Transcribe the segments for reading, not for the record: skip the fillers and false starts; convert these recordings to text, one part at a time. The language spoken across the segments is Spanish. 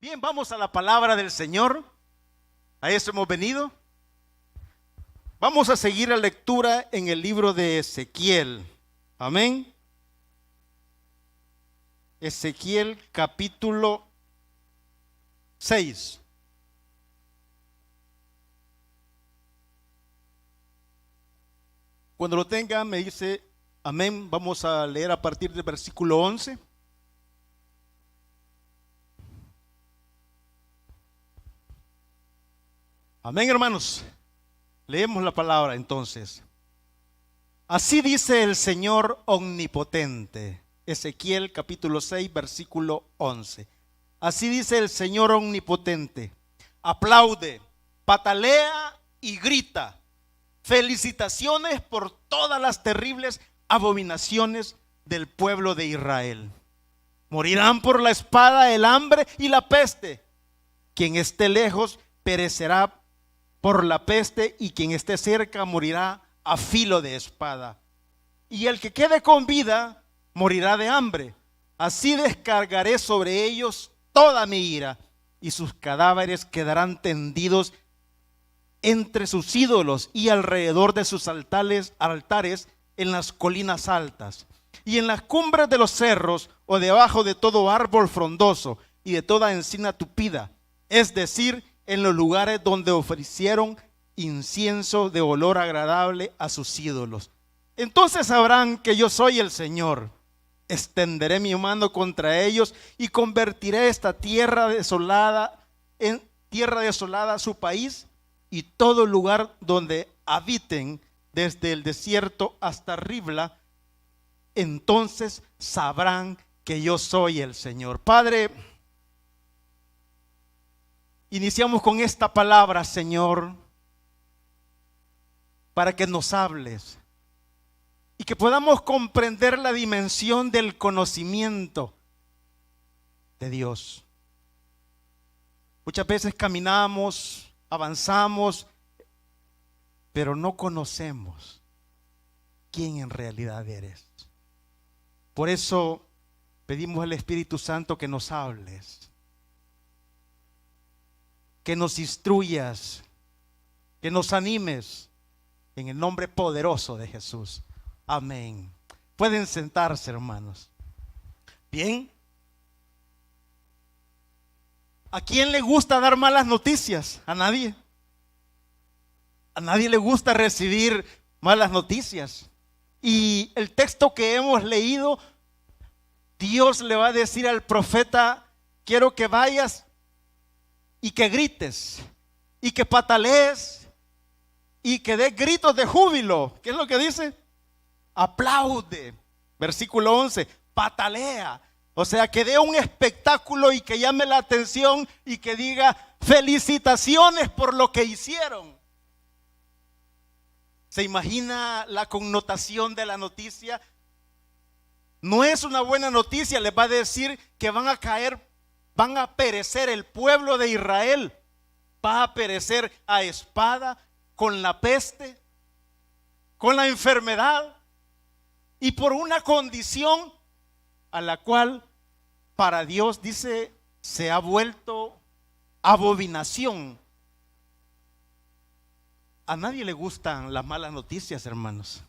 Bien, vamos a la palabra del Señor. A eso hemos venido. Vamos a seguir la lectura en el libro de Ezequiel. Amén. Ezequiel capítulo 6. Cuando lo tenga me dice amén. Vamos a leer a partir del versículo 11. Amén, hermanos. Leemos la palabra entonces. Así dice el Señor omnipotente. Ezequiel capítulo 6, versículo 11. Así dice el Señor omnipotente. Aplaude, patalea y grita. Felicitaciones por todas las terribles abominaciones del pueblo de Israel. Morirán por la espada, el hambre y la peste. Quien esté lejos perecerá por la peste, y quien esté cerca morirá a filo de espada. Y el que quede con vida morirá de hambre. Así descargaré sobre ellos toda mi ira, y sus cadáveres quedarán tendidos entre sus ídolos y alrededor de sus altares en las colinas altas, y en las cumbres de los cerros, o debajo de todo árbol frondoso y de toda encina tupida, es decir, en los lugares donde ofrecieron incienso de olor agradable a sus ídolos. Entonces sabrán que yo soy el Señor. Extenderé mi mano contra ellos y convertiré esta tierra desolada en tierra desolada, su país, y todo lugar donde habiten, desde el desierto hasta Ribla. Entonces sabrán que yo soy el Señor. Padre, iniciamos con esta palabra, Señor, para que nos hables y que podamos comprender la dimensión del conocimiento de Dios. Muchas veces caminamos, avanzamos, pero no conocemos quién en realidad eres. Por eso pedimos al Espíritu Santo que nos hables, que nos instruyas, que nos animes, en el nombre poderoso de Jesús. Amén. Pueden sentarse, hermanos. Bien. ¿A quién le gusta dar malas noticias? A nadie. A nadie le gusta recibir malas noticias. Y el texto que hemos leído, Dios le va a decir al profeta: quiero que vayas y que grites, y que patalees, y que des gritos de júbilo. ¿Qué es lo que dice? Aplaude. Versículo 11, patalea. O sea, que dé un espectáculo y que llame la atención y que diga felicitaciones por lo que hicieron. ¿Se imagina la connotación de la noticia? No es una buena noticia. Les va a decir que van a perecer el pueblo de Israel. Va a perecer a espada, con la peste, con la enfermedad, y por una condición a la cual para Dios, dice, se ha vuelto abominación. A nadie le gustan las malas noticias, hermanos.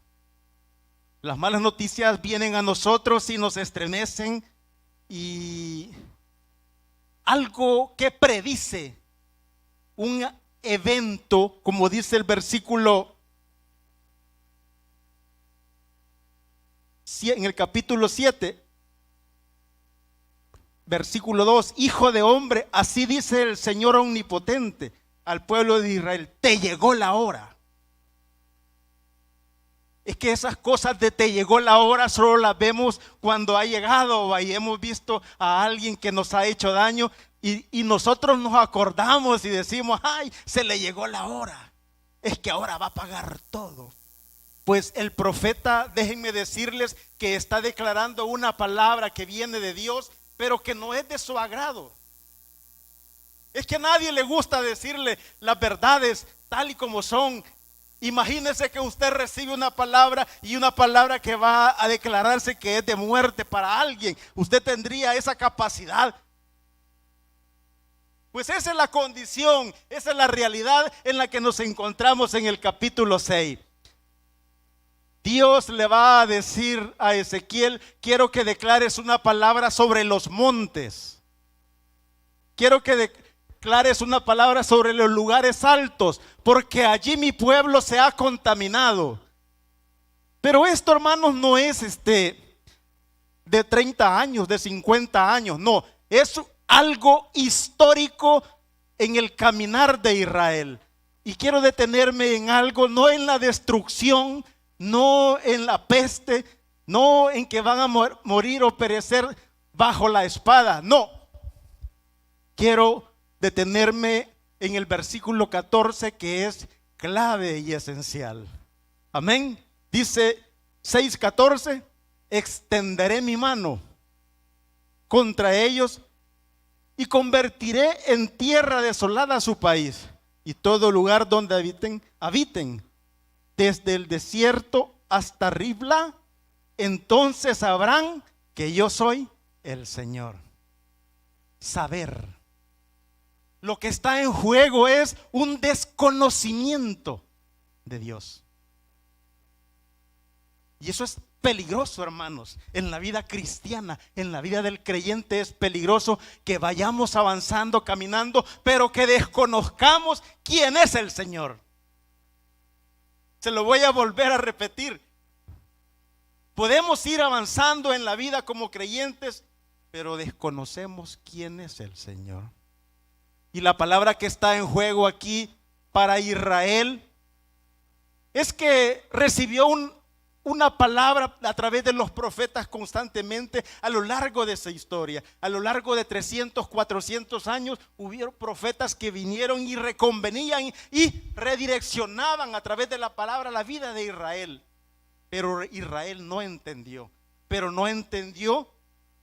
Las malas noticias vienen a nosotros y nos estremecen, y algo que predice un evento, como dice el versículo en el capítulo 7, versículo 2: hijo de hombre, así dice el Señor omnipotente al pueblo de Israel, te llegó la hora. Es que esas cosas de te llegó la hora solo las vemos cuando ha llegado, y hemos visto a alguien que nos ha hecho daño, y nosotros nos acordamos y decimos: ay, se le llegó la hora, es que ahora va a pagar todo. Pues el profeta, déjenme decirles que está declarando una palabra que viene de Dios, pero que no es de su agrado. Es que a nadie le gusta decirle las verdades tal y como son. Imagínese que usted recibe una palabra, y una palabra que va a declararse que es de muerte para alguien. Usted tendría esa capacidad Pues esa es la condición, esa es la realidad en la que nos encontramos en el capítulo 6. Dios le va a decir a Ezequiel: quiero que declares una palabra sobre los montes. Quiero que declares una palabra sobre los lugares altos, porque allí mi pueblo se ha contaminado. Pero esto, hermanos, no es de 30 años, de 50 años, no, es algo histórico en el caminar de Israel. Y quiero detenerme en algo, no en la destrucción, no en la peste, no en que van a morir o perecer bajo la espada, no. Quiero detenerme en el versículo 14, que es clave y esencial. Amén. Dice 6:14: extenderé mi mano contra ellos y convertiré en tierra desolada su país, y todo lugar donde habiten, desde el desierto hasta Ribla. Entonces sabrán que yo soy el Señor. Saber. Lo que está en juego es un desconocimiento de Dios. Y eso es peligroso, hermanos. En la vida cristiana, en la vida del creyente, es peligroso que vayamos avanzando, caminando, pero que desconozcamos quién es el Señor. Se lo voy a volver a repetir. Podemos ir avanzando en la vida como creyentes, pero desconocemos quién es el Señor. Y la palabra que está en juego aquí para Israel es que recibió una palabra a través de los profetas constantemente a lo largo de esa historia. A lo largo de 300, 400 años hubieron profetas que vinieron y reconvenían y redireccionaban a través de la palabra la vida de Israel. Pero Israel no entendió. Pero no entendió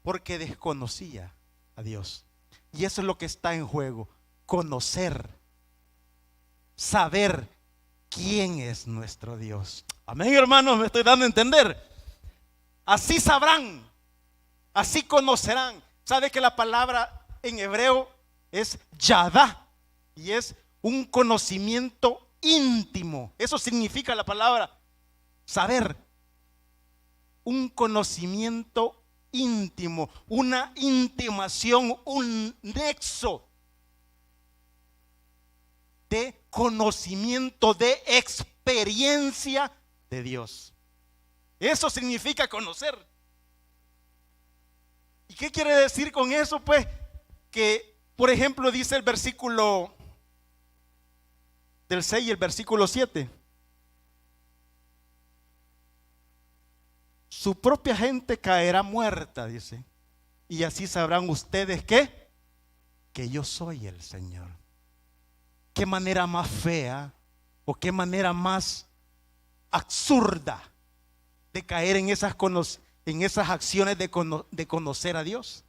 porque desconocía a Dios. Y eso es lo que está en juego. Conocer, saber quién es nuestro Dios. Amén, hermanos, me estoy dando a entender. Así sabrán, así conocerán. ¿Sabe que la palabra en hebreo es yadá? Y es un conocimiento íntimo. Eso significa la palabra saber. Un conocimiento íntimo, una intimación, un nexo de conocimiento, de experiencia de Dios. Eso significa conocer. ¿Y qué quiere decir con eso? Pues que, por ejemplo, dice el versículo del 6 y el versículo 7: su propia gente caerá muerta, dice, y así sabrán ustedes que yo soy el Señor. Qué manera más fea o qué manera más absurda de caer en esas acciones de conocer a Dios.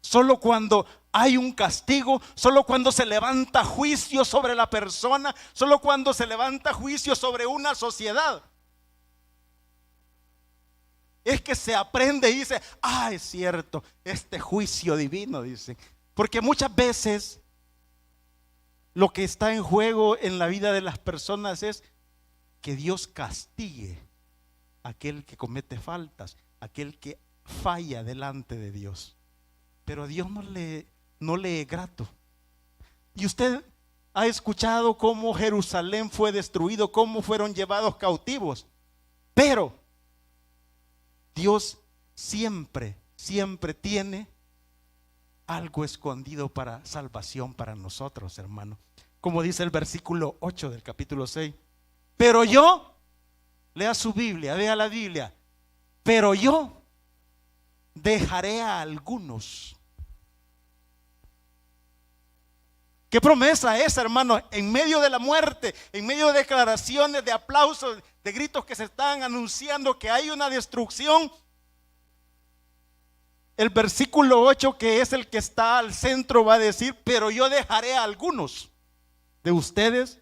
Solo cuando hay un castigo, solo cuando se levanta juicio sobre la persona, solo cuando se levanta juicio sobre una sociedad, es que se aprende y dice: es cierto, este juicio divino, dice. Porque muchas veces lo que está en juego en la vida de las personas es que Dios castigue a aquel que comete faltas, aquel que falla delante de Dios. Pero a Dios no le es grato. Y usted ha escuchado cómo Jerusalén fue destruido, cómo fueron llevados cautivos. Pero Dios siempre tiene algo escondido para salvación para nosotros, hermano. Como dice el versículo 8 del capítulo 6. Pero yo, lea su Biblia, vea la Biblia. Pero yo dejaré a algunos. ¿Qué promesa es, hermano? En medio de la muerte, en medio de declaraciones, de aplausos, de gritos que se están anunciando que hay una destrucción, el versículo 8, que es el que está al centro, va a decir: pero yo dejaré a algunos de ustedes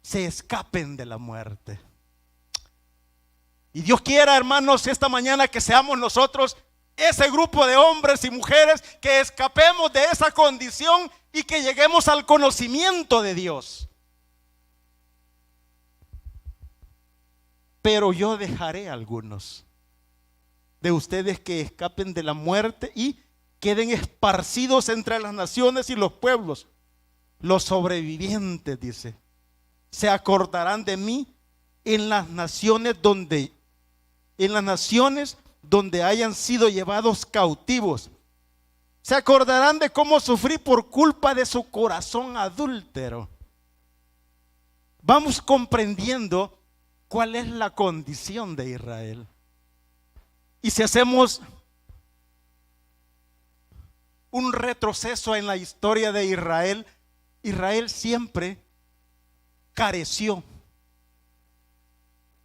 se escapen de la muerte. Y Dios quiera, hermanos, esta mañana que seamos nosotros ese grupo de hombres y mujeres que escapemos de esa condición y que lleguemos al conocimiento de Dios. Pero yo dejaré a algunos de ustedes que escapen de la muerte y queden esparcidos entre las naciones y los pueblos. Los sobrevivientes, dice, se acordarán de mí en las naciones donde hayan sido llevados cautivos. Se acordarán de cómo sufrí por culpa de su corazón adúltero. Vamos comprendiendo cuál es la condición de Israel. Y si hacemos un retroceso en la historia de Israel, Israel siempre careció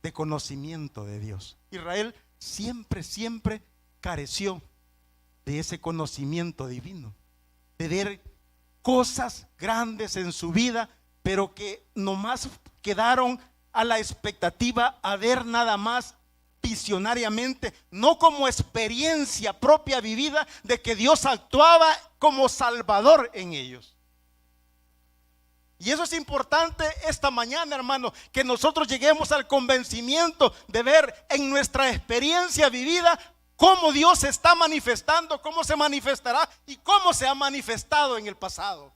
de conocimiento de Dios. Israel siempre careció de ese conocimiento divino, de ver cosas grandes en su vida, pero que nomás quedaron a la expectativa, a ver nada más visionariamente, no como experiencia propia vivida de que Dios actuaba como Salvador en ellos. Y eso es importante esta mañana, hermano, que nosotros lleguemos al convencimiento de ver en nuestra experiencia vivida cómo Dios se está manifestando, cómo se manifestará y cómo se ha manifestado en el pasado.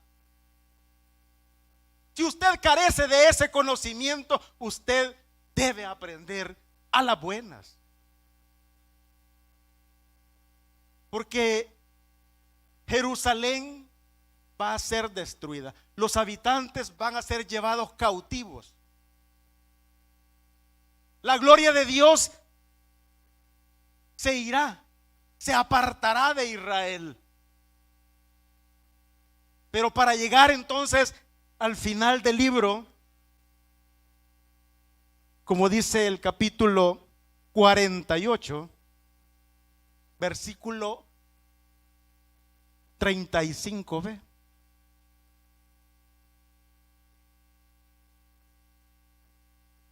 Si usted carece de ese conocimiento, usted debe aprender a las buenas. Porque Jerusalén va a ser destruida. Los habitantes van a ser llevados cautivos. La gloria de Dios se irá, se apartará de Israel. Pero para llegar entonces al final del libro, como dice el capítulo 48, versículo 35b.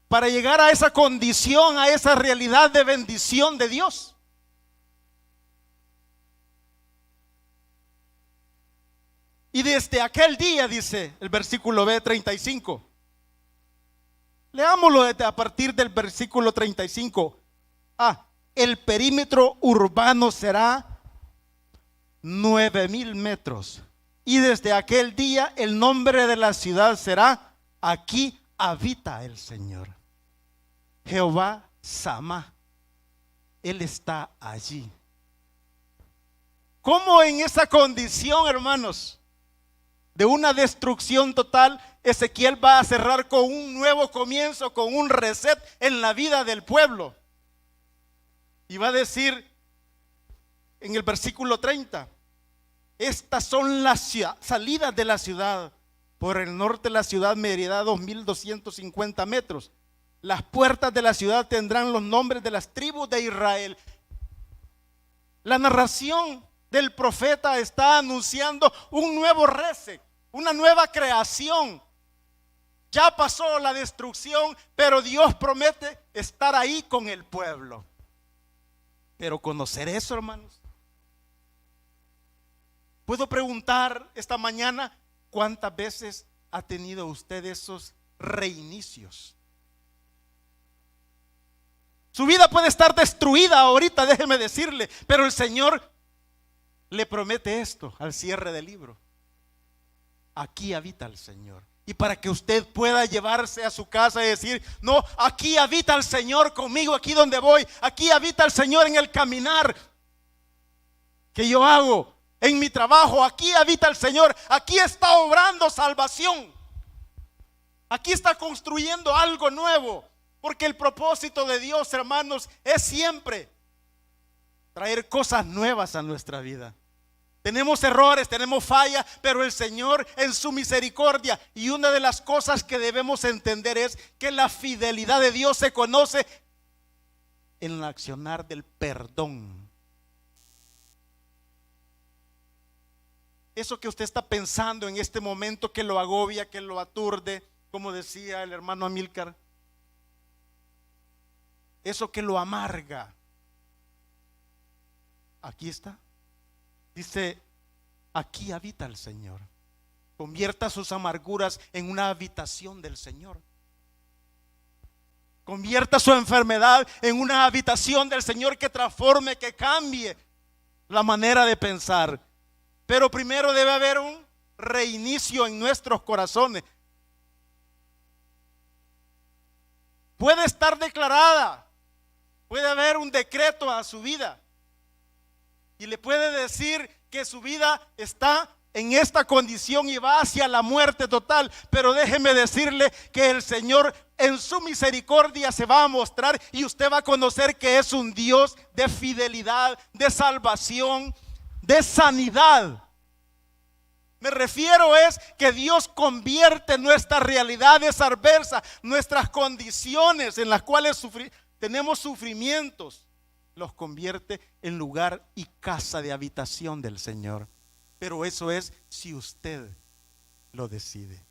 Para llegar a esa condición, a esa realidad de bendición de Dios. Y desde aquel día, dice el versículo B 35. Leámoslo desde a partir del versículo 35. El perímetro urbano será 9,000 metros. Y desde aquel día el nombre de la ciudad será: aquí habita el Señor. Jehová Sama, Él está allí. ¿Cómo en esa condición, hermanos, de una destrucción total, Ezequiel va a cerrar con un nuevo comienzo, con un reset en la vida del pueblo? Y va a decir en el versículo 30: estas son las salidas de la ciudad. Por el norte la ciudad medirá 2,250 metros. Las puertas de la ciudad tendrán los nombres de las tribus de Israel. La narración del profeta está anunciando un nuevo reset, una nueva creación. Ya pasó la destrucción, pero Dios promete estar ahí con el pueblo. Pero conocer eso, hermanos. Puedo preguntar esta mañana: ¿cuántas veces ha tenido usted esos reinicios? Su vida puede estar destruida ahorita, déjeme decirle, pero el Señor le promete esto al cierre del libro: aquí habita el Señor. Y para que usted pueda llevarse a su casa y decir: no, aquí habita el Señor conmigo, aquí donde voy, aquí habita el Señor en el caminar que yo hago, en mi trabajo, aquí habita el Señor, aquí está obrando salvación, aquí está construyendo algo nuevo. Porque el propósito de Dios, hermanos, es siempre traer cosas nuevas a nuestra vida. Tenemos errores, tenemos fallas, pero el Señor en su misericordia, y una de las cosas que debemos entender es que la fidelidad de Dios se conoce en el accionar del perdón. Eso que usted está pensando en este momento, que lo agobia, que lo aturde, como decía el hermano Amílcar, eso que lo amarga, aquí está. Dice, aquí habita el Señor. Convierta sus amarguras en una habitación del Señor. Convierta su enfermedad en una habitación del Señor que transforme, que cambie la manera de pensar. Pero primero debe haber un reinicio en nuestros corazones. Puede estar declarada, puede haber un decreto a su vida y le puede decir que su vida está en esta condición y va hacia la muerte total. Pero déjeme decirle que el Señor en su misericordia se va a mostrar y usted va a conocer que es un Dios de fidelidad, de salvación, de sanidad. Me refiero es que Dios convierte nuestras realidades adversas, nuestras condiciones en las cuales tenemos sufrimientos, los convierte en lugar y casa de habitación del Señor. Pero eso es si usted lo decide,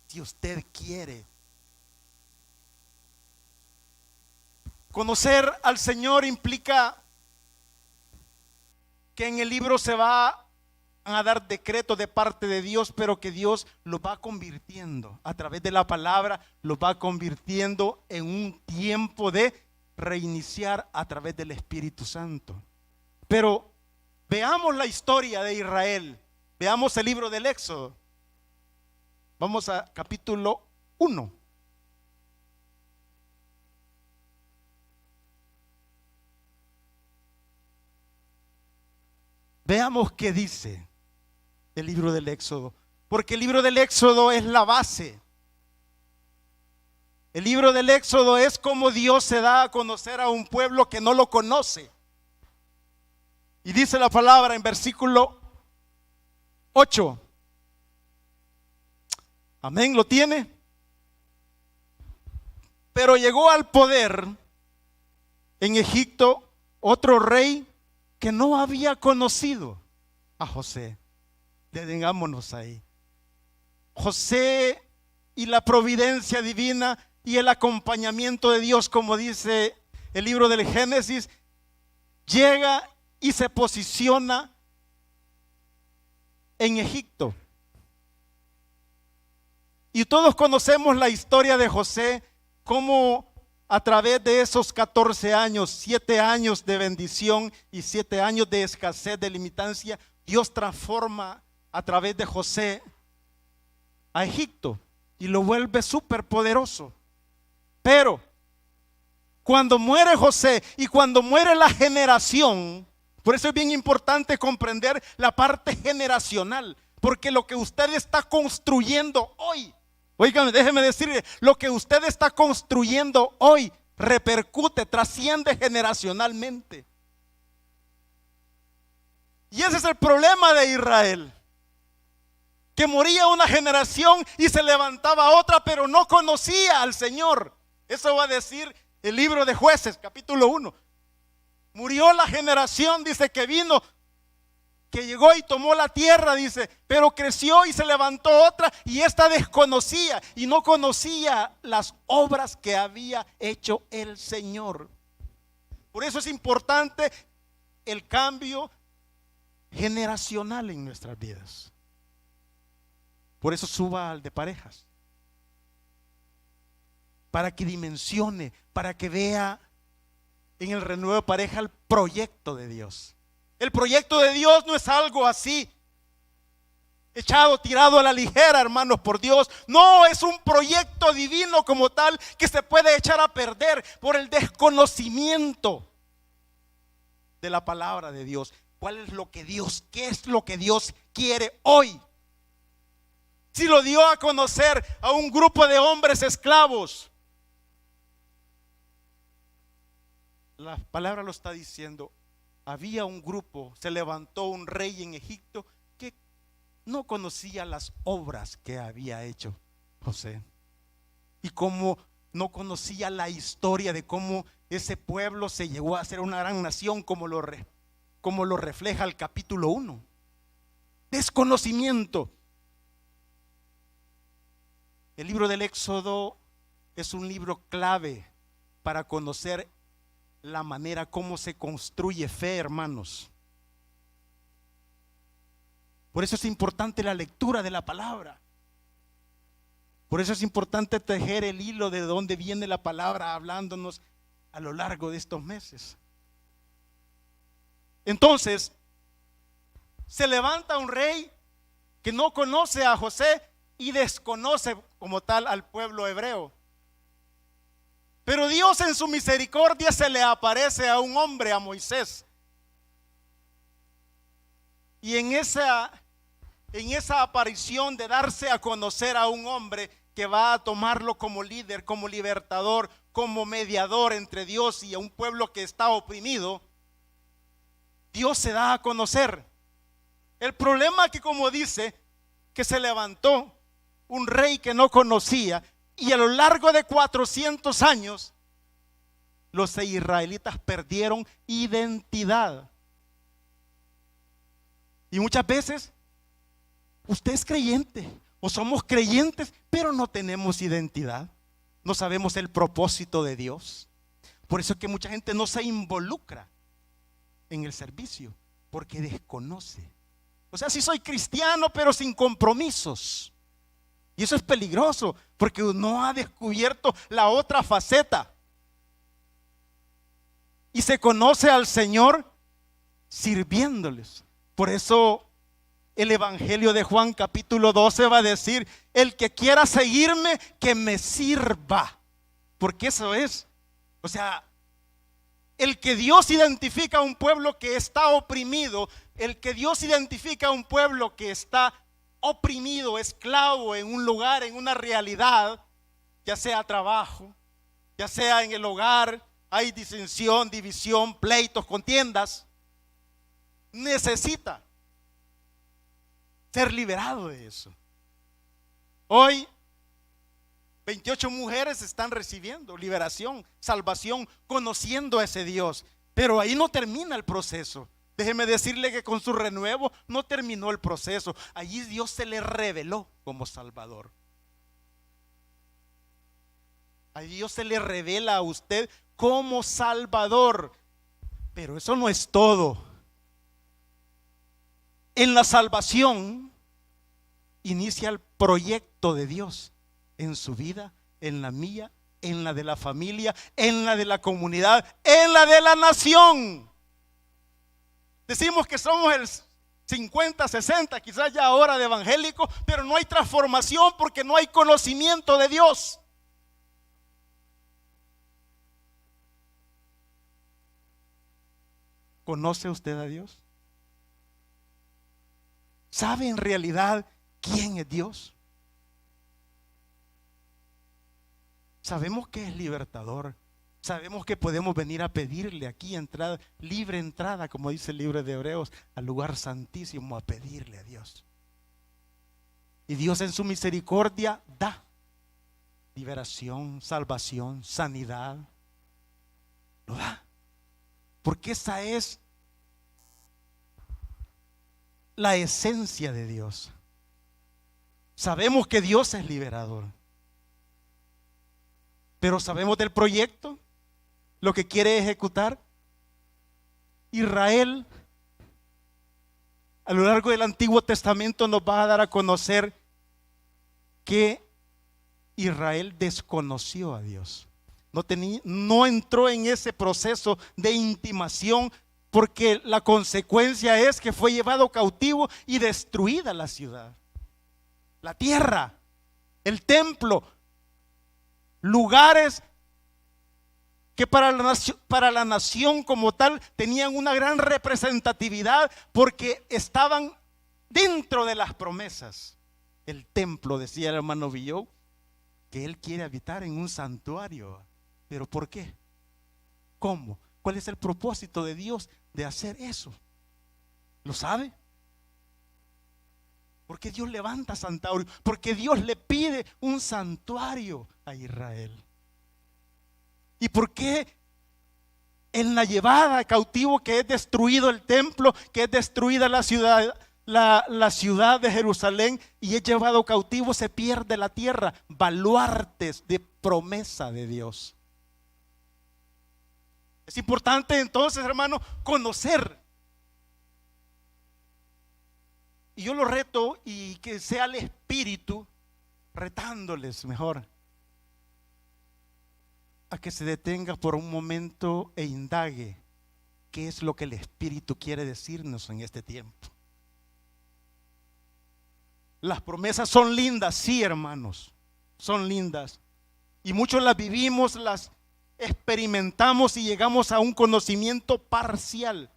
si usted quiere. Conocer al Señor implica que en el libro se va a dar decreto de parte de Dios, pero que Dios lo va convirtiendo a través de la palabra, lo va convirtiendo en un tiempo de reiniciar a través del Espíritu Santo. Pero veamos la historia de Israel, veamos el libro del Éxodo. Vamos a capítulo 1. Veamos qué dice el libro del Éxodo, porque el libro del Éxodo es la base. El libro del Éxodo es como Dios se da a conocer a un pueblo que no lo conoce. Y dice la palabra en versículo 8. Amén, ¿lo tiene? Pero llegó al poder en Egipto otro rey que no había conocido a José. Detengámonos ahí. José y la providencia divina y el acompañamiento de Dios, como dice el libro del Génesis, llega y se posiciona en Egipto. Y todos conocemos la historia de José, cómo a través de esos 14 años, 7 años de bendición y 7 años de escasez, de limitancia, Dios transforma a través de José a Egipto y lo vuelve súper poderoso. Pero cuando muere José y cuando muere la generación, por eso es bien importante comprender la parte generacional, porque lo que usted está construyendo hoy, oigan, déjeme decirle, lo que usted está construyendo hoy repercute, trasciende generacionalmente. Y ese es el problema de Israel, que moría una generación y se levantaba otra, pero no conocía al Señor. Eso va a decir el libro de Jueces, capítulo 1. Murió la generación, dice, que vino, que llegó y tomó la tierra, dice, pero creció y se levantó otra, y esta desconocía y no conocía las obras que había hecho el Señor. Por eso es importante el cambio generacional en nuestras vidas. Por eso suba al de parejas, para que dimensione, para que vea en el renuevo de pareja el proyecto de Dios. El proyecto de Dios no es algo así, echado, tirado a la ligera, hermanos, por Dios. No, es un proyecto divino como tal, que se puede echar a perder por el desconocimiento de la palabra de Dios. ¿Cuál es lo que Dios, qué es lo que Dios quiere hoy? Si lo dio a conocer a un grupo de hombres esclavos, la palabra lo está diciendo. Había un grupo, se levantó un rey en Egipto que no conocía las obras que había hecho José, y cómo no conocía la historia de cómo ese pueblo se llegó a ser una gran nación, como lo refleja el capítulo 1. Desconocimiento. El libro del Éxodo es un libro clave para conocer la manera como se construye fe, hermanos. Por eso es importante la lectura de la palabra. Por eso es importante tejer el hilo de dónde viene la palabra hablándonos a lo largo de estos meses. Entonces, se levanta un rey que no conoce a José y desconoce como tal al pueblo hebreo. Pero Dios en su misericordia se le aparece a un hombre, a Moisés. Y en esa aparición de darse a conocer a un hombre que va a tomarlo como líder, como libertador, como mediador entre Dios y a un pueblo que está oprimido, Dios se da a conocer. El problema que, como dice, que se levantó un rey que no conocía, y a lo largo de 400 años los israelitas perdieron identidad. Y muchas veces usted es creyente o somos creyentes, pero no tenemos identidad. No sabemos el propósito de Dios. Por eso es que mucha gente no se involucra en el servicio, porque desconoce. O sea, sí soy cristiano, pero sin compromisos. Y eso es peligroso, porque no ha descubierto la otra faceta. Y se conoce al Señor sirviéndoles. Por eso el Evangelio de Juan capítulo 12 va a decir: el que quiera seguirme, que me sirva. Porque eso es, o sea, el que Dios identifica a un pueblo que está oprimido, el que Dios identifica a un pueblo que está oprimido, esclavo en un lugar, en una realidad, ya sea trabajo, ya sea en el hogar, hay disensión, división, pleitos, contiendas, necesita ser liberado de eso. Hoy 28 mujeres están recibiendo liberación, salvación, conociendo a ese Dios, pero ahí no termina el proceso. Déjeme decirle que con su renuevo no terminó el proceso. Allí Dios se le reveló como Salvador. Allí Dios se le revela a usted como Salvador. Pero eso no es todo. En la salvación inicia el proyecto de Dios en su vida, en la mía, en la de la familia, en la de la comunidad, en la de la nación. Decimos que somos el 50, 60, quizás ya ahora de evangélico, pero no hay transformación porque no hay conocimiento de Dios. ¿Conoce usted a Dios? ¿Sabe en realidad quién es Dios? Sabemos que es libertador. Sabemos que podemos venir a pedirle aquí entrada, libre entrada, como dice el libro de Hebreos, al lugar santísimo, a pedirle a Dios. Y Dios en su misericordia da liberación, salvación, sanidad. Lo da. Porque esa es la esencia de Dios. Sabemos que Dios es liberador. Pero sabemos del proyecto, lo que quiere ejecutar. Israel, a lo largo del Antiguo Testamento, nos va a dar a conocer que Israel desconoció a Dios. No entró en ese proceso de intimación, porque la consecuencia es que fue llevado cautivo y destruida la ciudad, la tierra, el templo, lugares que para la nación como tal tenían una gran representatividad porque estaban dentro de las promesas. El templo, decía el hermano Villó, que él quiere habitar en un santuario. ¿Pero por qué? ¿Cómo? ¿Cuál es el propósito de Dios de hacer eso? ¿Lo sabe? Porque Dios levanta santuario, porque Dios le pide un santuario a Israel. ¿Y por qué en la llevada cautivo, que es destruido el templo, que es destruida la ciudad, la ciudad de Jerusalén, y es llevado cautivo, se pierde la tierra? Baluartes de promesa de Dios. Es importante entonces, hermano, conocer Y yo lo reto y que sea el Espíritu retándoles mejor a que se detenga por un momento e indague qué es lo que el Espíritu quiere decirnos en este tiempo. Las promesas son lindas, sí, hermanos, son lindas. Y muchos las vivimos, las experimentamos y llegamos a un conocimiento parcial,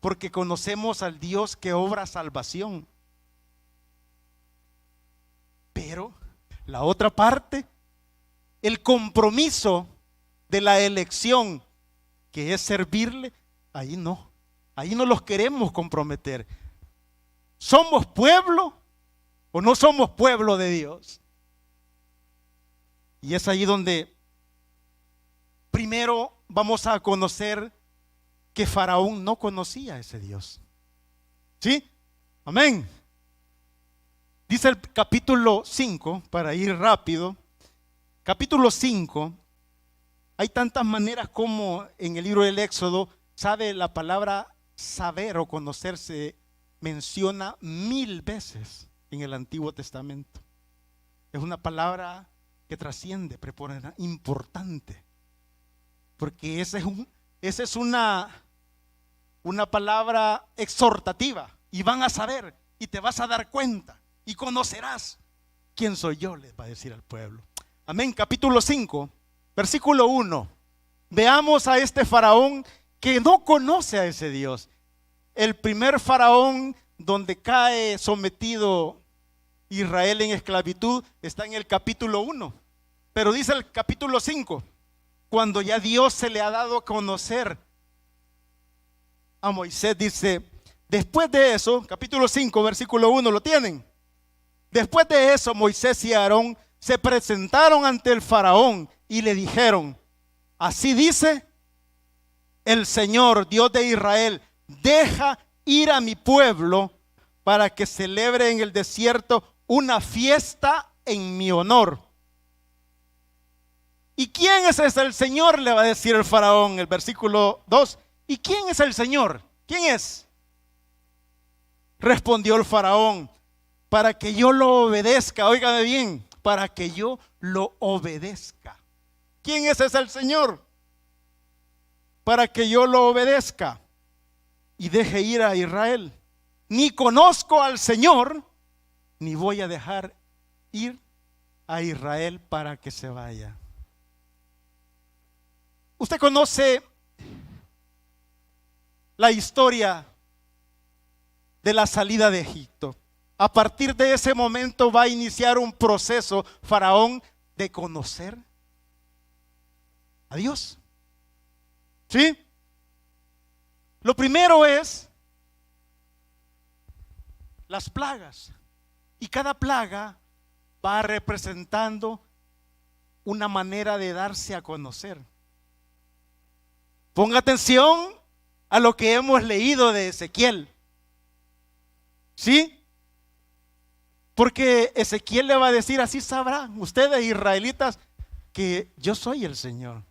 porque conocemos al Dios que obra salvación. Pero la otra parte, el compromiso de la elección, que es servirle, ahí no los queremos comprometer. ¿Somos pueblo o no somos pueblo de Dios? Y es ahí donde primero vamos a conocer que Faraón no conocía a ese Dios. ¿Sí? Amén. Dice el capítulo 5, para ir rápido, capítulo 5, hay tantas maneras como en el libro del Éxodo, sabe, la palabra saber o conocer se menciona 1000 veces en el Antiguo Testamento. Es una palabra que trasciende, prepondera, importante, porque esa es una palabra exhortativa, y van a saber, y te vas a dar cuenta, y conocerás quién soy yo, les va a decir al pueblo. Amén. Capítulo 5, versículo 1. Veamos a este faraón que no conoce a ese Dios. El primer faraón donde cae sometido Israel en esclavitud está en el capítulo 1. Pero dice el capítulo 5, cuando ya Dios se le ha dado a conocer a Moisés, dice, después de eso, capítulo 5, versículo 1, ¿lo tienen? Después de eso, Moisés y Aarón se presentaron ante el faraón y le dijeron, así dice el Señor, Dios de Israel, deja ir a mi pueblo para que celebre en el desierto una fiesta en mi honor. ¿Y quién es ese el Señor? Le va a decir el faraón, el versículo 2. ¿Y quién es el Señor? ¿Quién es? Respondió el faraón, para que yo lo obedezca. Óigame bien, para que yo lo obedezca. ¿Quién es ese el Señor? Para que yo lo obedezca y deje ir a Israel. Ni conozco al Señor, ni voy a dejar ir a Israel para que se vaya. Usted conoce la historia de la salida de Egipto. A partir de ese momento va a iniciar un proceso, faraón, de conocer a Dios. ¿Sí? Lo primero es las plagas. Y cada plaga va representando una manera de darse a conocer. Ponga atención a lo que hemos leído de Ezequiel. ¿Sí? Porque Ezequiel le va a decir, así sabrán ustedes, israelitas, que yo soy el Señor.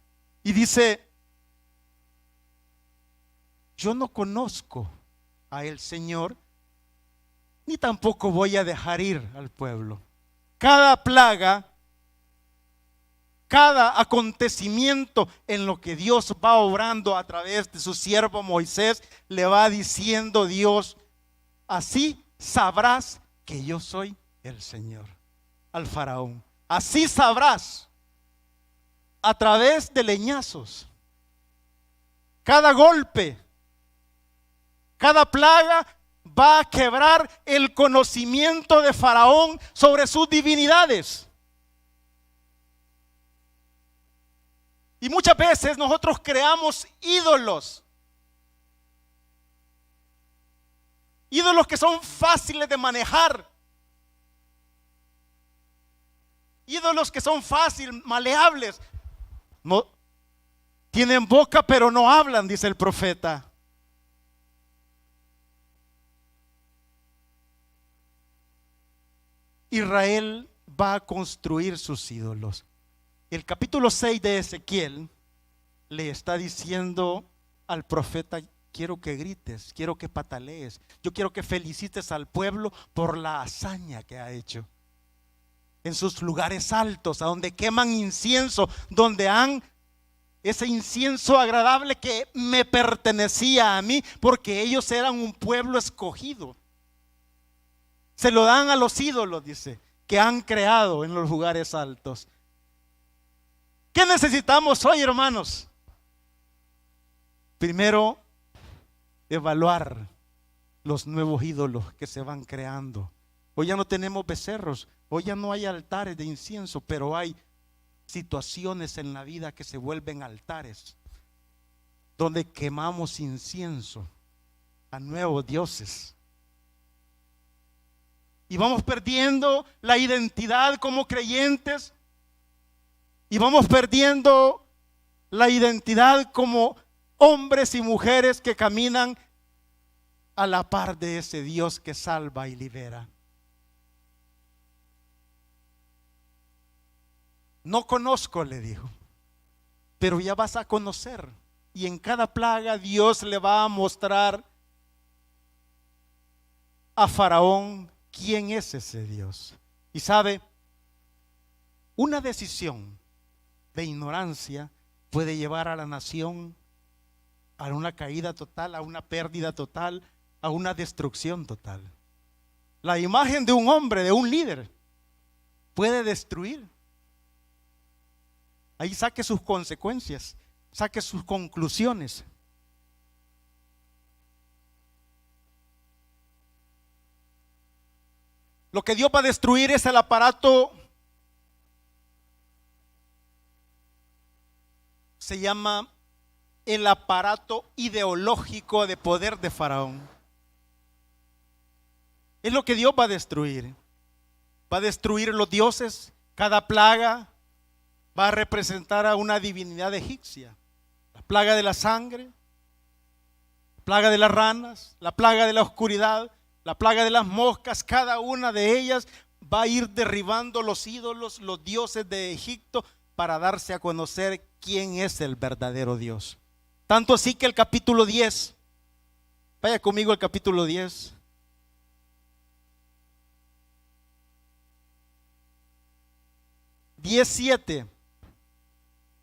Y dice, yo no conozco a el Señor, ni tampoco voy a dejar ir al pueblo. Cada plaga, cada acontecimiento en lo que Dios va obrando a través de su siervo Moisés, le va diciendo Dios, así sabrás que yo soy el Señor, al faraón. Así sabrás, a través de leñazos, cada golpe, cada plaga va a quebrar el conocimiento de faraón sobre sus divinidades. Y muchas veces nosotros creamos ídolos. Ídolos que son fáciles de manejar. Ídolos que son fáciles, maleables. No, tienen boca pero no hablan, dice el profeta. Israel va a construir sus ídolos. El capítulo 6 de Ezequiel le está diciendo al profeta quiero que grites, quiero que patalees, yo quiero que felicites al pueblo por la hazaña que ha hecho. En sus lugares altos, a donde queman incienso, donde han ese incienso agradable que me pertenecía a mí, porque ellos eran un pueblo escogido. Se lo dan a los ídolos, dice, que han creado en los lugares altos. ¿Qué necesitamos hoy, hermanos? Primero, evaluar los nuevos ídolos que se van creando. Hoy ya no tenemos becerros, hoy ya no hay altares de incienso, pero hay situaciones en la vida que se vuelven altares, donde quemamos incienso a nuevos dioses. Y vamos perdiendo la identidad como creyentes, y vamos perdiendo la identidad como hombres y mujeres que caminan a la par de ese Dios que salva y libera. No conozco, le dijo, pero ya vas a conocer. Y en cada plaga Dios le va a mostrar a Faraón quién es ese Dios. Y sabe, una decisión de ignorancia puede llevar a la nación a una caída total, a una pérdida total, a una destrucción total. La imagen de un hombre, de un líder, puede destruir. Ahí saque sus consecuencias, saque sus conclusiones. Lo que Dios va a destruir es el aparato, se llama el aparato ideológico de poder de Faraón. Es lo que Dios va a destruir. Va a destruir los dioses. Cada plaga va a representar a una divinidad egipcia. La plaga de la sangre, la plaga de las ranas, la plaga de la oscuridad, la plaga de las moscas. Cada una de ellas va a ir derribando los ídolos, los dioses de Egipto, para darse a conocer quién es el verdadero Dios. Tanto así que el capítulo 10, vaya conmigo al capítulo 10.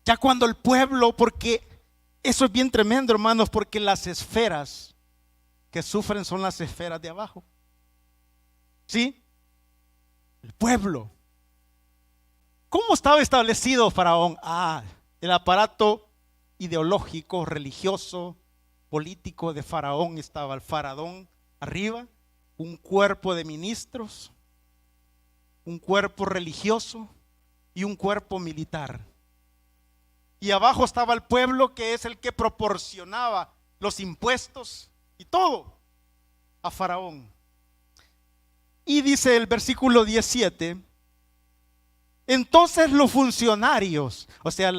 Ya cuando el pueblo, porque eso es bien tremendo, hermanos, porque las esferas que sufren son las esferas de abajo. ¿Sí? El pueblo. ¿Cómo estaba establecido Faraón? El aparato ideológico, religioso, político de Faraón estaba el faraón arriba, un cuerpo de ministros, un cuerpo religioso y un cuerpo militar. Y abajo estaba el pueblo, que es el que proporcionaba los impuestos y todo a Faraón. Y dice el versículo 17, entonces los funcionarios, o sea,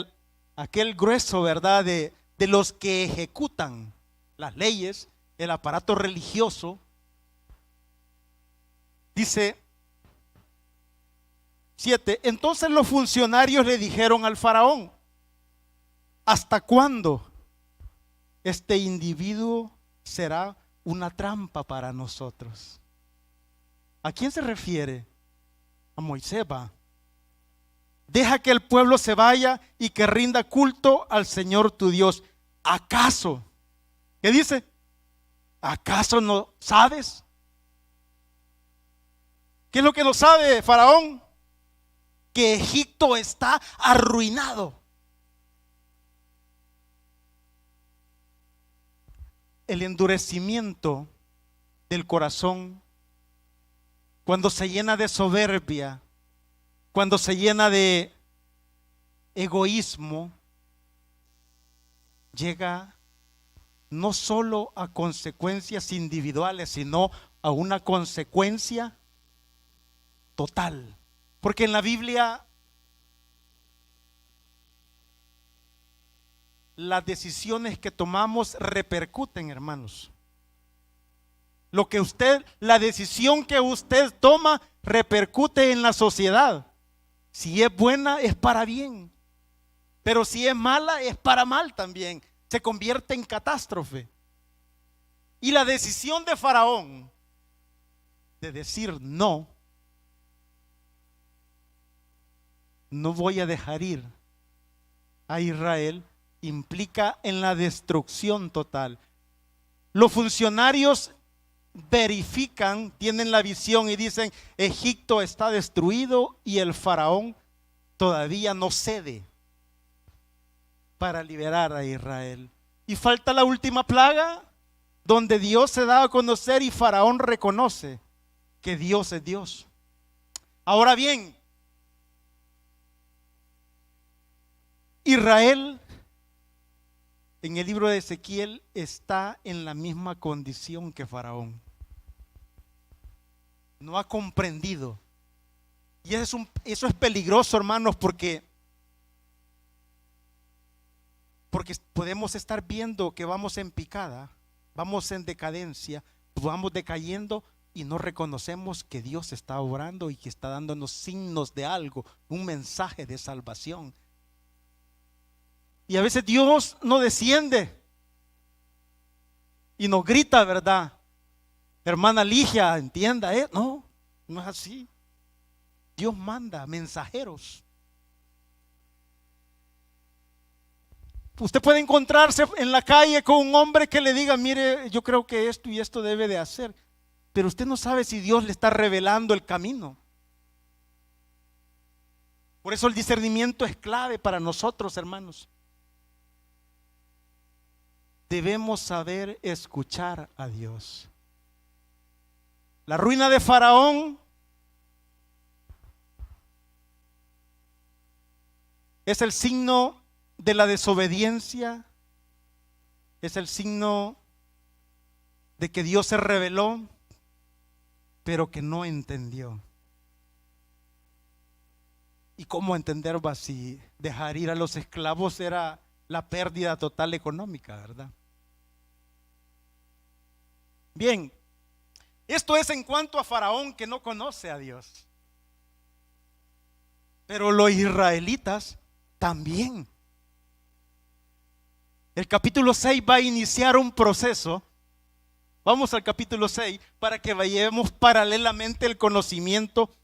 aquel grueso, ¿verdad?, de los que ejecutan las leyes, el aparato religioso, dice 7, entonces los funcionarios le dijeron al faraón, ¿hasta cuándo este individuo será una trampa para nosotros? ¿A quién se refiere? A Moisés, va. Deja que el pueblo se vaya y que rinda culto al Señor tu Dios. ¿Acaso? ¿Qué dice? ¿Acaso no sabes? ¿Qué es lo que no sabe Faraón? Que Egipto está arruinado. El endurecimiento del corazón, cuando se llena de soberbia, cuando se llena de egoísmo, llega no solo a consecuencias individuales, sino a una consecuencia total. Porque en la Biblia las decisiones que tomamos repercuten, hermanos. La decisión que usted toma repercute en la sociedad. Si es buena, es para bien. Pero si es mala, es para mal también. Se convierte en catástrofe. Y la decisión de Faraón de decir no, no voy a dejar ir a Israel, implica en la destrucción total. Los funcionarios verifican, tienen la visión y dicen: Egipto está destruido y el faraón todavía no cede para liberar a Israel. Y falta la última plaga, donde Dios se da a conocer y Faraón reconoce que Dios es Dios. Ahora bien, Israel en el libro de Ezequiel está en la misma condición que Faraón. No ha comprendido. Y eso es peligroso, hermanos, porque podemos estar viendo que vamos en picada, vamos en decadencia, vamos decayendo y no reconocemos que Dios está obrando y que está dándonos signos de algo, un mensaje de salvación. Y a veces Dios no desciende y nos grita, ¿verdad? Hermana Ligia, entienda, no es así. Dios manda mensajeros. Usted puede encontrarse en la calle con un hombre que le diga: mire, yo creo que esto y esto debe de hacer, pero usted no sabe si Dios le está revelando el camino. Por eso el discernimiento es clave para nosotros, hermanos. Debemos saber escuchar a Dios. La ruina de Faraón es el signo de la desobediencia, es el signo de que Dios se reveló, pero que no entendió. ¿Y cómo entender si dejar ir a los esclavos era la pérdida total económica, verdad? Bien, esto es en cuanto a Faraón, que no conoce a Dios. Pero los israelitas también. El capítulo 6 va a iniciar un proceso. Vamos al capítulo 6 para que vayamos paralelamente el conocimiento.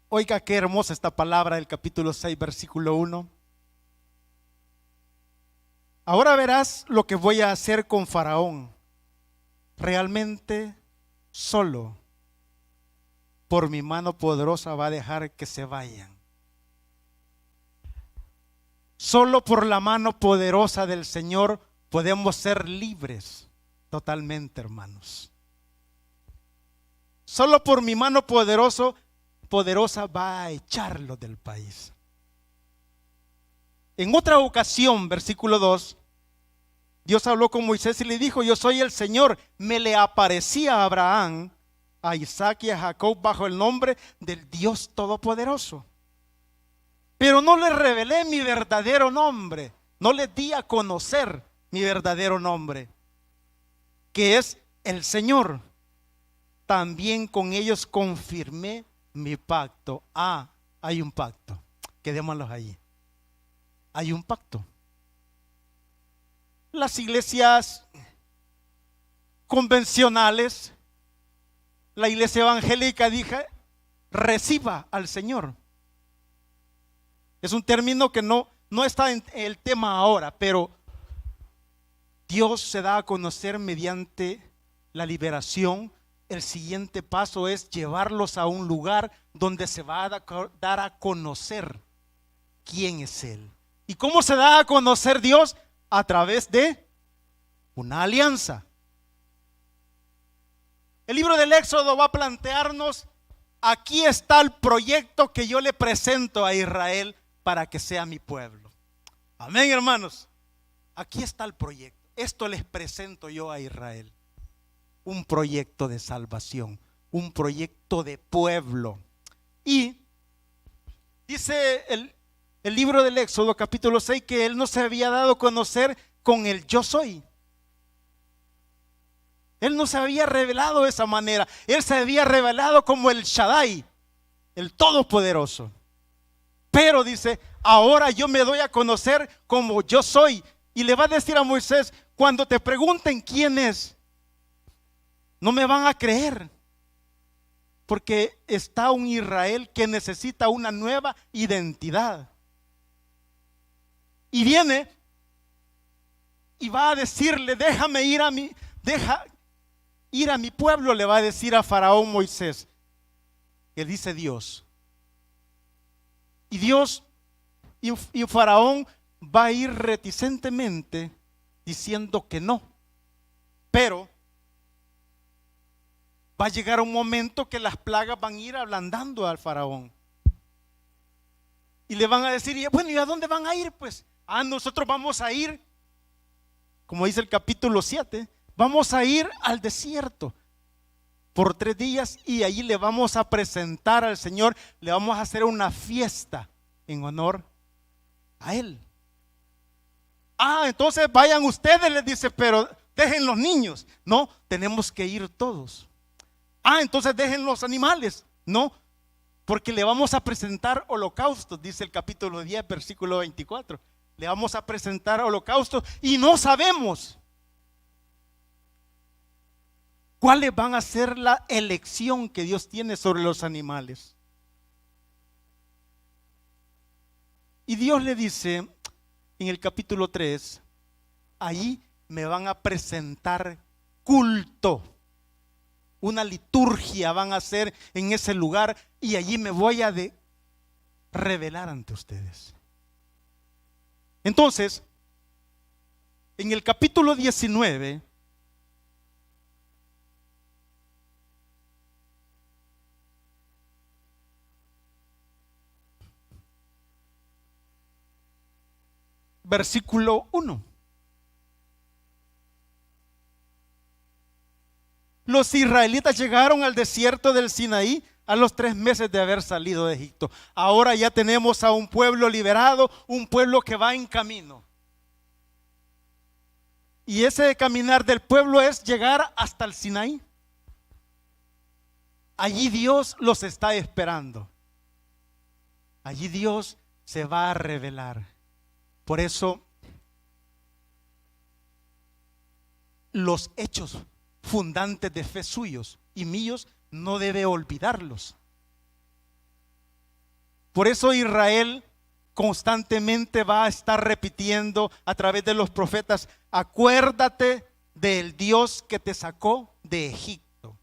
Oiga qué hermosa esta palabra del capítulo 6, versículo 1. Ahora verás lo que voy a hacer con Faraón. Realmente solo por mi mano poderosa va a dejar que se vayan. Solo por la mano poderosa del Señor podemos ser libres totalmente, hermanos. Solo por mi mano poderosa va a echarlo del país. En otra ocasión, versículo 2, Dios habló con Moisés y le dijo: yo soy el Señor. Me le aparecía a Abraham, a Isaac y a Jacob bajo el nombre del Dios Todopoderoso. Pero no les revelé mi verdadero nombre, no les di a conocer mi verdadero nombre, que es el Señor. También con ellos confirmé mi pacto. Hay un pacto, quedémoslos ahí. Hay un pacto. Las iglesias convencionales, la iglesia evangélica dije: reciba al Señor. Es un término que no está en el tema ahora, pero Dios se da a conocer mediante la liberación. El siguiente paso es llevarlos a un lugar donde se va a dar a conocer quién es Él. ¿Y cómo se da a conocer Dios? A través de una alianza. El libro del Éxodo va a plantearnos: aquí está el proyecto que yo le presento a Israel para que sea mi pueblo. Amén, hermanos. Aquí está el proyecto. Esto les presento yo a Israel. Un proyecto de salvación, un proyecto de pueblo. Y dice el libro del Éxodo capítulo 6 que Él no se había dado a conocer con el yo soy. Él no se había revelado de esa manera. Él se había revelado como el Shaddai, el Todopoderoso. pero dice, ahora yo me doy a conocer como yo soy. Y le va a decir a Moisés, cuando te pregunten quién es, no me van a creer, porque está un Israel que necesita una nueva identidad. Y viene y va a decirle, deja ir a mi pueblo, le va a decir a Faraón Moisés, que dice Dios. Y Dios y Faraón va a ir reticentemente diciendo que no, pero va a llegar un momento que las plagas van a ir ablandando al Faraón. Y le van a decir, bueno, ¿y a dónde van a ir? Pues, nosotros vamos a ir, como dice el capítulo 7, vamos a ir al desierto por 3 días y allí le vamos a presentar al Señor, le vamos a hacer una fiesta en honor a Él. Entonces vayan ustedes, les dice, pero dejen los niños. No, tenemos que ir todos. Entonces dejen los animales. No, porque le vamos a presentar holocaustos, dice el capítulo 10, versículo 24. Le vamos a presentar holocaustos y no sabemos cuáles van a ser la elección que Dios tiene sobre los animales. Y Dios le dice en el capítulo 3, ahí me van a presentar culto. Una liturgia van a hacer en ese lugar y allí me voy a revelar ante ustedes. Entonces, en el capítulo 19, versículo 1. Los israelitas llegaron al desierto del Sinaí a los 3 meses de haber salido de Egipto. Ahora ya tenemos a un pueblo liberado, un pueblo que va en camino. Y ese caminar del pueblo es llegar hasta el Sinaí. Allí Dios los está esperando. Allí Dios se va a revelar. Por eso los hechos fundantes de fe suyos y míos no debe olvidarlos. Por eso Israel constantemente va a estar repitiendo a través de los profetas, acuérdate del Dios que te sacó de Egipto,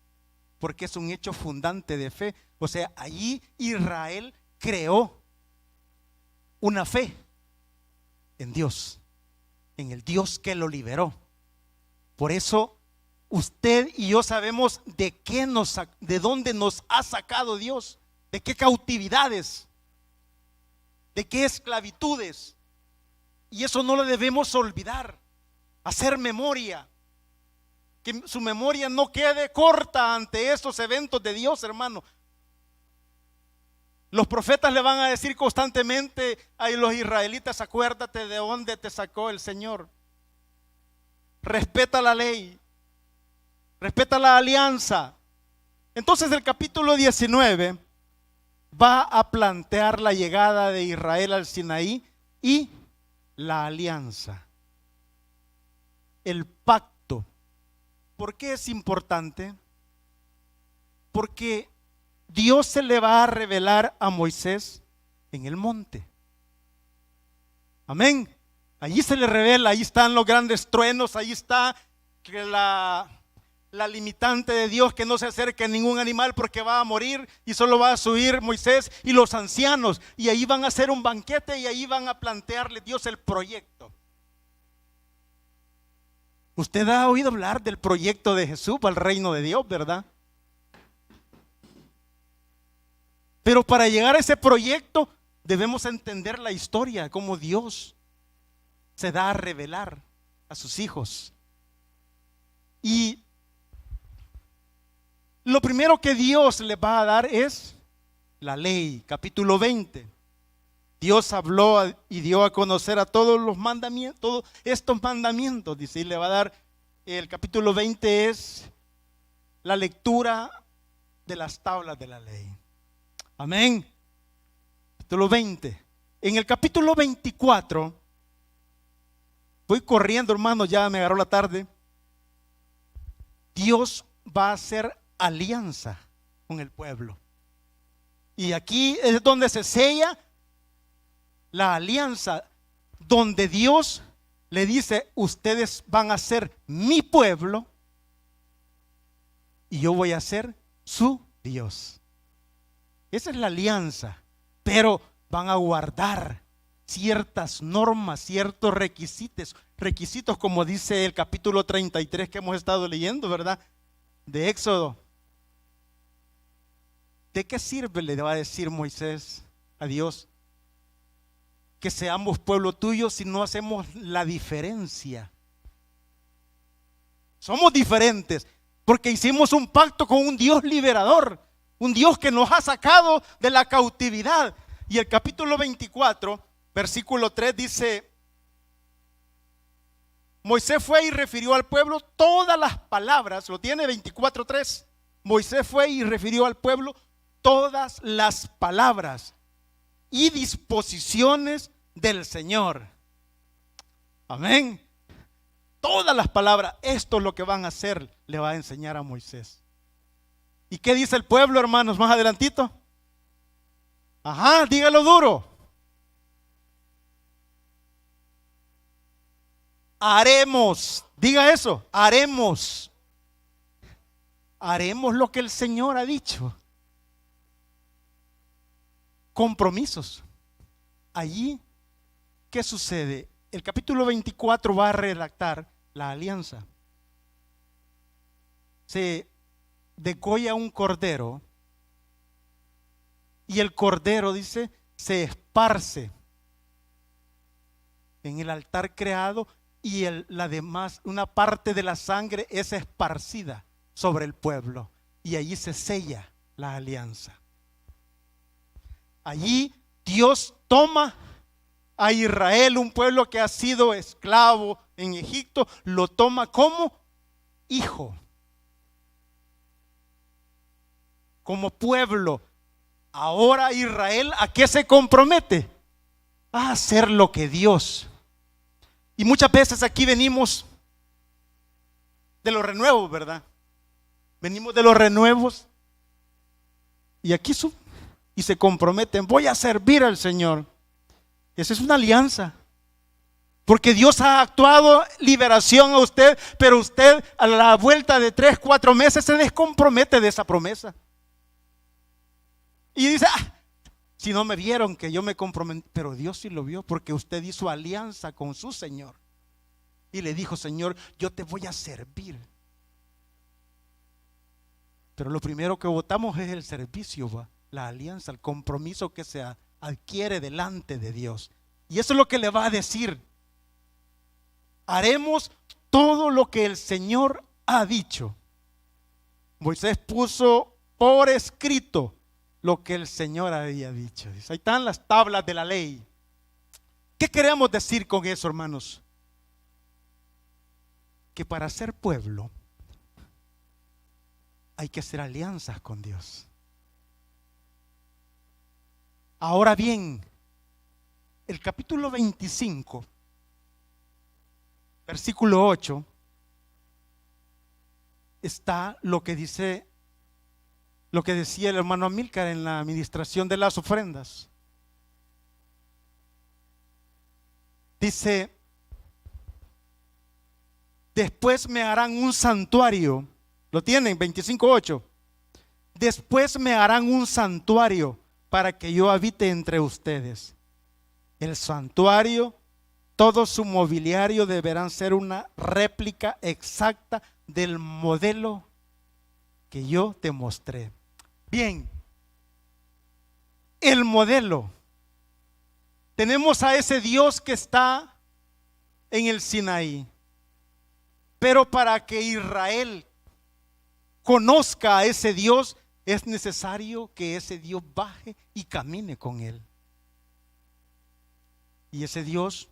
porque es un hecho fundante de fe. O sea, allí Israel creó una fe en Dios, en el Dios que lo liberó. Por eso usted y yo sabemos de dónde nos ha sacado Dios, de qué cautividades, de qué esclavitudes. Y eso no lo debemos olvidar, hacer memoria, que su memoria no quede corta ante estos eventos de Dios, hermano. Los profetas le van a decir constantemente a los israelitas, acuérdate de dónde te sacó el Señor. Respeta la ley. Respeta la alianza. Entonces el capítulo 19 va a plantear la llegada de Israel al Sinaí y la alianza, el pacto. ¿Por qué es importante? Porque Dios se le va a revelar a Moisés en el monte. Amén. Allí se le revela, ahí están los grandes truenos, ahí está la limitante de Dios, que no se acerque a ningún animal porque va a morir, y solo va a subir Moisés y los ancianos, y ahí van a hacer un banquete y ahí van a plantearle Dios el proyecto. Usted ha oído hablar del proyecto de Jesús para el reino de Dios, ¿verdad? Pero para llegar a ese proyecto debemos entender la historia, cómo Dios se da a revelar a sus hijos. Y lo primero que Dios les va a dar es la ley, capítulo 20. Dios habló y dio a conocer a todos los mandamientos, todos estos mandamientos, dice, y le va a dar, el capítulo 20 es la lectura de las tablas de la ley. Amén. Capítulo 20. En el capítulo 24, voy corriendo, hermano, ya me agarró la tarde. Dios va a hacer alianza con el pueblo. Y aquí es donde se sella la alianza, donde Dios le dice: ustedes van a ser mi pueblo y yo voy a ser su Dios. Esa es la alianza, pero van a guardar ciertas normas, ciertos requisitos, como dice el capítulo 33 que hemos estado leyendo, ¿verdad? De Éxodo. ¿De qué sirve, le va a decir Moisés a Dios, que seamos pueblo tuyo si no hacemos la diferencia? Somos diferentes porque hicimos un pacto con un Dios liberador, un Dios que nos ha sacado de la cautividad. Y el capítulo 24, versículo 3 dice: Moisés fue y refirió al pueblo todas las palabras. Lo tiene 24:3. Moisés fue y refirió al pueblo todas las palabras y disposiciones del Señor. Amén. Todas las palabras. Esto es lo que van a hacer, le va a enseñar a Moisés. ¿Y qué dice el pueblo, hermanos, más adelantito? Ajá, dígalo duro. Haremos, diga eso, haremos lo que el Señor ha dicho. Compromisos. Allí, ¿qué sucede? El capítulo 24 va a redactar la alianza. Se degolla un cordero y el cordero, dice, se esparce en el altar creado y la demás, una parte de la sangre es esparcida sobre el pueblo y allí se sella la alianza. Allí Dios toma a Israel, un pueblo que ha sido esclavo en Egipto, lo toma como hijo, como pueblo. Ahora Israel, ¿a qué se compromete? A hacer lo que Dios. Y muchas veces aquí venimos de los renuevos, ¿verdad? Venimos de los renuevos y aquí y se comprometen: voy a servir al Señor. Esa es una alianza, porque Dios ha actuado liberación a usted, pero usted a la vuelta de 3, 4 meses se descompromete de esa promesa y dice: si no me vieron que yo me comprometí. Pero Dios sí lo vio, porque usted hizo alianza con su Señor y le dijo: Señor, yo te voy a servir. Pero lo primero que votamos es el servicio, la alianza, el compromiso que se adquiere delante de Dios. Y eso es lo que le va a decir: haremos todo lo que el Señor ha dicho. Moisés puso por escrito lo que el Señor había dicho. Dice, ahí están las tablas de la ley. ¿Qué queremos decir con eso, hermanos? Que para ser pueblo hay que hacer alianzas con Dios. Ahora bien, el capítulo 25, versículo 8, está lo que decía el hermano Amílcar en la administración de las ofrendas. Dice: después me harán un santuario. ¿Lo tienen? 25:8. Después me harán un santuario para que yo habite entre ustedes. El santuario, todo su mobiliario deberán ser una réplica exacta del modelo que yo te mostré. Bien, el modelo. Tenemos a ese Dios que está en el Sinaí, pero para que Israel conozca a ese Dios, es necesario que ese Dios baje y camine con él. Y ese Dios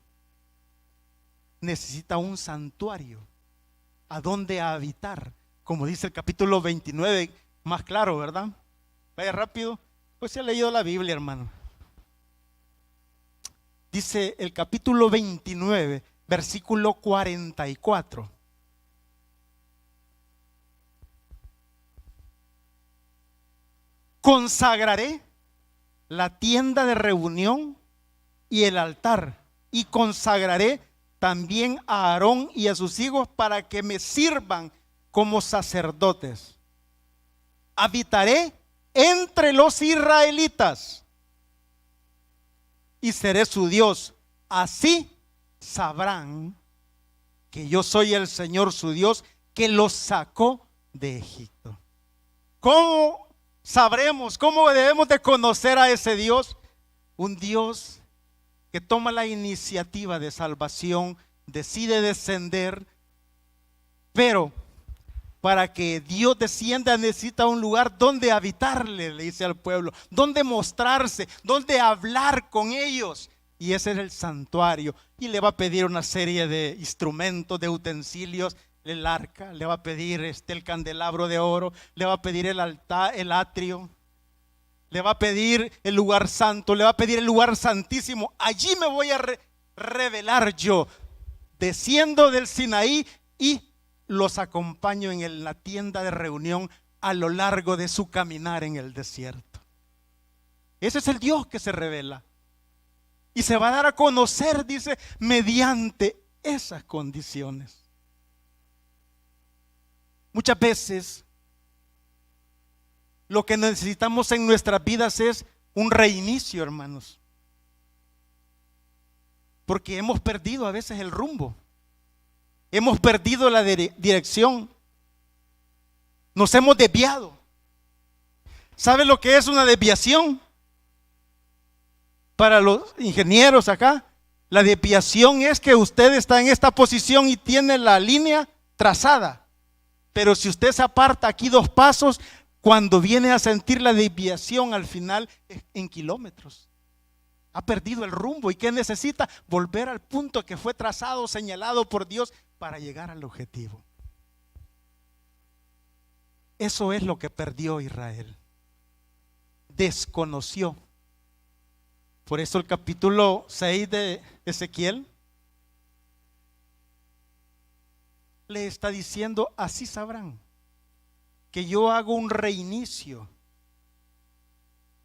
necesita un santuario a donde habitar, como dice el capítulo 29, más claro, ¿verdad? Vaya rápido, pues se ha leído la Biblia, hermano. Dice el capítulo 29, versículo 44. Consagraré la tienda de reunión y el altar, y consagraré también a Aarón y a sus hijos para que me sirvan como sacerdotes. Habitaré entre los israelitas y seré su Dios. Así sabrán que yo soy el Señor su Dios, que los sacó de Egipto. ¿Cómo sabremos? ¿Cómo debemos de conocer a ese Dios? Un Dios que toma la iniciativa de salvación, decide descender, pero para que Dios descienda necesita un lugar donde habitarle, le dice al pueblo, donde mostrarse, donde hablar con ellos. Y ese es el santuario. Y le va a pedir una serie de instrumentos, de utensilios, el arca, le va a pedir el candelabro de oro, le va a pedir el altar, el atrio, le va a pedir el lugar santo, le va a pedir el lugar santísimo. Allí me voy a revelar yo. Desciendo del Sinaí y los acompaño en la tienda de reunión a lo largo de su caminar en el desierto. Ese es el Dios que se revela. Y se va a dar a conocer, dice, mediante esas condiciones. Muchas veces lo que necesitamos en nuestras vidas es un reinicio, hermanos. Porque hemos perdido a veces el rumbo. Hemos perdido la dirección. Nos hemos desviado. ¿Sabe lo que es una desviación? Para los ingenieros acá, la desviación es que usted está en esta posición y tiene la línea trazada. Pero si usted se aparta aquí 2 pasos, cuando viene a sentir la desviación al final es en kilómetros. Ha perdido el rumbo. ¿Y qué necesita? Volver al punto que fue trazado, señalado por Dios para llegar al objetivo. Eso es lo que perdió Israel. Desconoció. Por eso el capítulo 6 de Ezequiel le está diciendo, así sabrán que yo hago un reinicio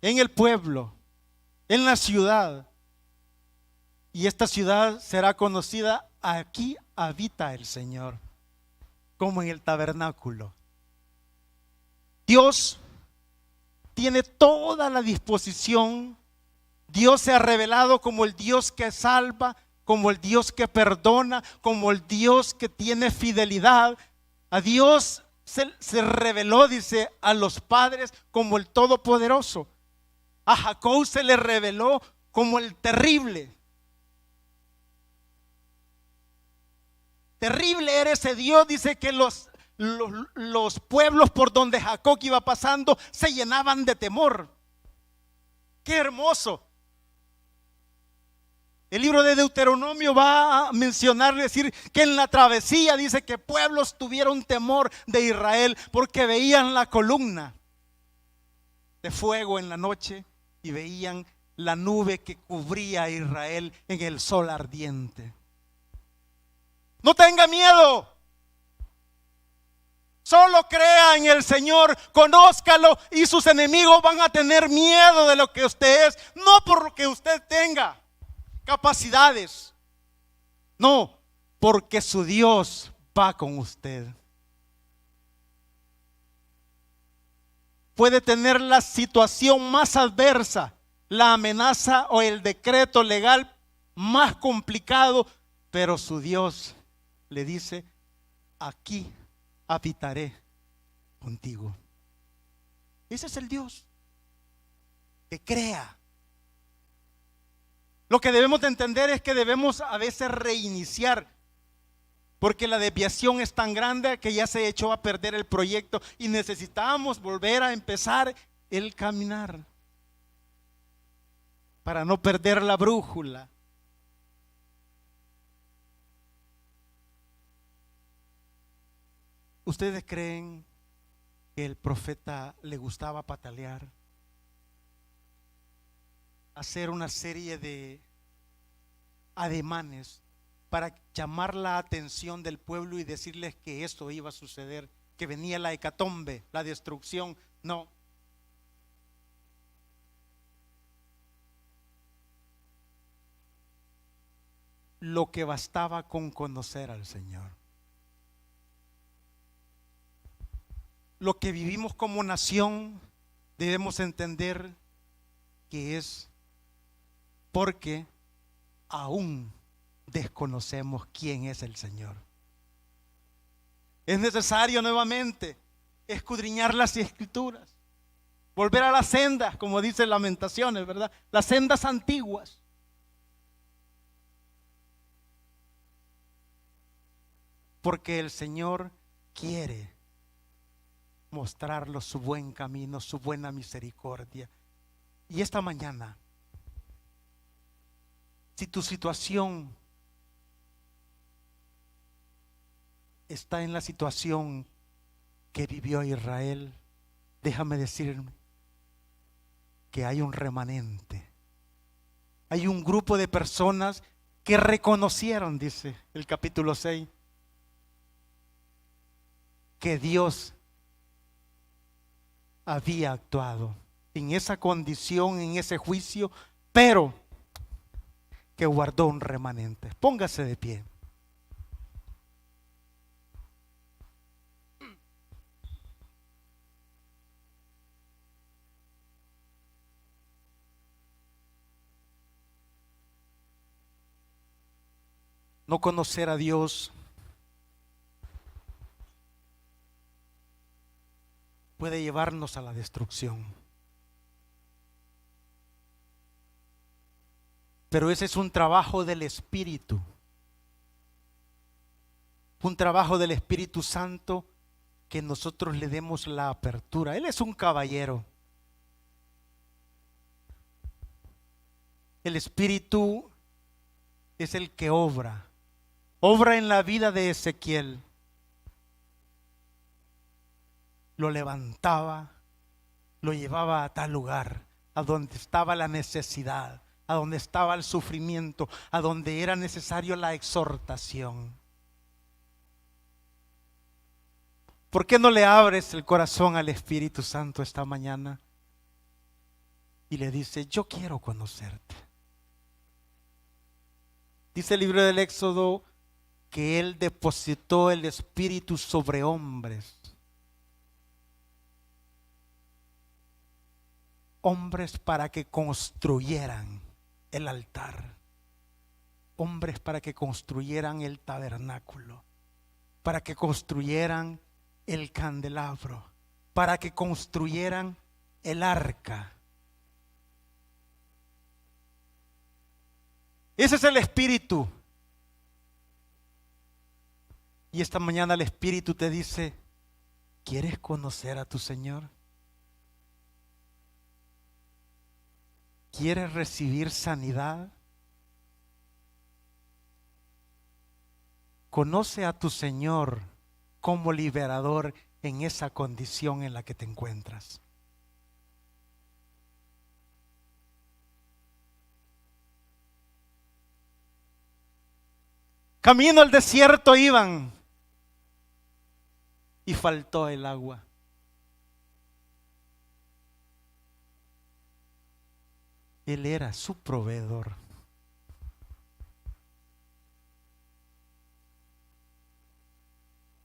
en el pueblo, en la ciudad, y esta ciudad será conocida, aquí habita el Señor, como en el tabernáculo. Dios tiene toda la disposición. Dios se ha revelado como el Dios que salva, como el Dios que perdona, como el Dios que tiene fidelidad. A Dios se reveló, dice, a los padres como el Todopoderoso. A Jacob se le reveló como el terrible. Terrible era ese Dios, dice que los pueblos por donde Jacob iba pasando se llenaban de temor. ¡Qué hermoso! El libro de Deuteronomio va a mencionar, decir que en la travesía dice que pueblos tuvieron temor de Israel porque veían la columna de fuego en la noche y veían la nube que cubría a Israel en el sol ardiente. No tenga miedo. Solo crea en el Señor, conózcalo y sus enemigos van a tener miedo de lo que usted es, no por lo que usted tenga capacidades, no, porque su Dios va con usted. Puede tener la situación más adversa, la amenaza o el decreto legal más complicado, pero su Dios le dice, aquí habitaré contigo. Ese es el Dios que crea. Lo que debemos de entender es que debemos a veces reiniciar, porque la desviación es tan grande que ya se echó a perder el proyecto y necesitamos volver a empezar el caminar para no perder la brújula. ¿Ustedes creen que el profeta le gustaba patalear? Hacer una serie de ademanes para llamar la atención del pueblo y decirles que esto iba a suceder, que venía la hecatombe, la destrucción. No. Lo que bastaba con conocer al Señor. Lo que vivimos como nación debemos entender que es porque aún desconocemos quién es el Señor. Es necesario nuevamente escudriñar las Escrituras, volver a las sendas, como dice Lamentaciones, ¿verdad? Las sendas antiguas. Porque el Señor quiere mostrarnos su buen camino, su buena misericordia. Y esta mañana, si tu situación está en la situación que vivió Israel, déjame decirme que hay un remanente. Hay un grupo de personas que reconocieron, dice el capítulo 6, que Dios había actuado en esa condición, en ese juicio, pero que guardó un remanente. Póngase de pie. No conocer a Dios puede llevarnos a la destrucción. Pero ese es un trabajo del Espíritu. Un trabajo del Espíritu Santo que nosotros le demos la apertura. Él es un caballero. El Espíritu es el que obra. Obra en la vida de Ezequiel. Lo levantaba, lo llevaba a tal lugar, a donde estaba la necesidad, a donde estaba el sufrimiento, a donde era necesario la exhortación. ¿Por qué no le abres el corazón al Espíritu Santo esta mañana? Y le dice, yo quiero conocerte. Dice el libro del Éxodo que Él depositó el Espíritu sobre hombres. Hombres para que construyeran el altar. Hombres para que construyeran el tabernáculo. Para que construyeran el candelabro. Para que construyeran el arca. Ese es el Espíritu. Y esta mañana el Espíritu te dice, ¿quieres conocer a tu Señor? ¿Quieres recibir sanidad? Conoce a tu Señor como liberador en esa condición en la que te encuentras. Camino al desierto iban y faltó el agua. Él era su proveedor.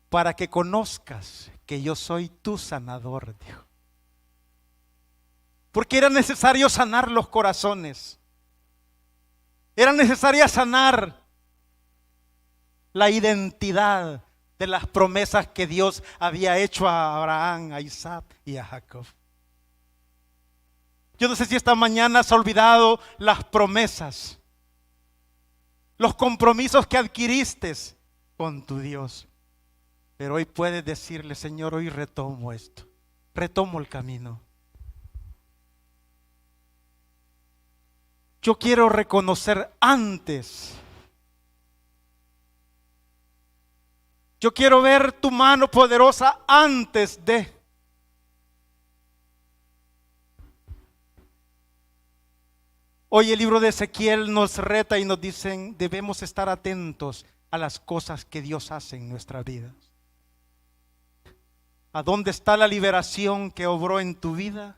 Para que conozcas que yo soy tu sanador, dijo. Porque era necesario sanar los corazones. Era necesario sanar la identidad de las promesas que Dios había hecho a Abraham, a Isaac y a Jacob. Yo no sé si esta mañana has olvidado las promesas, los compromisos que adquiriste con tu Dios. Pero hoy puedes decirle, Señor, hoy retomo esto, retomo el camino. Yo quiero reconocer antes. Yo quiero ver tu mano poderosa antes de. Hoy el libro de Ezequiel nos reta y nos dicen, debemos estar atentos a las cosas que Dios hace en nuestras vidas. ¿A dónde está la liberación que obró en tu vida